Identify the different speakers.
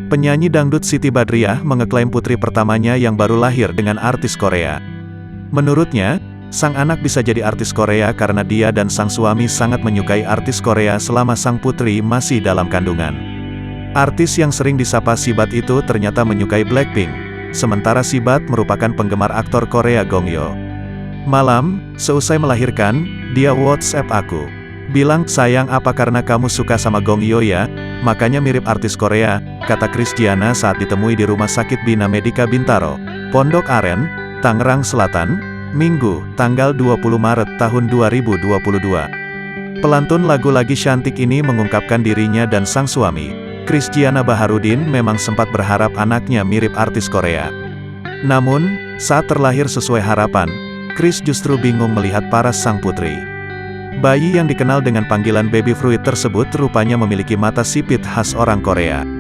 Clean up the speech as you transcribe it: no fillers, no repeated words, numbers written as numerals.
Speaker 1: Penyanyi dangdut Siti Badriah mengeklaim putri pertamanya yang baru lahir dengan artis Korea. Menurutnya, sang anak bisa jadi artis Korea karena dia dan sang suami sangat menyukai artis Korea selama sang putri masih dalam kandungan. Artis yang sering disapa Sibat itu ternyata menyukai Blackpink, sementara Sibat merupakan penggemar aktor Korea Gong Yoo. Malam, seusai melahirkan, dia WhatsApp aku. Bilang, sayang apa karena kamu suka sama Gong Yoo ya? Makanya mirip artis Korea, kata Christiana saat ditemui di Rumah Sakit Bina Medica Bintaro, Pondok Aren, Tangerang Selatan, Minggu, tanggal 20 Maret tahun 2022. Pelantun lagu Lagi Cantik ini mengungkapkan dirinya dan sang suami, Christiana Baharudin memang sempat berharap anaknya mirip artis Korea. Namun, saat terlahir sesuai harapan, Chris justru bingung melihat paras sang putri. Bayi yang dikenal dengan panggilan baby fruit tersebut rupanya memiliki mata sipit khas orang Korea.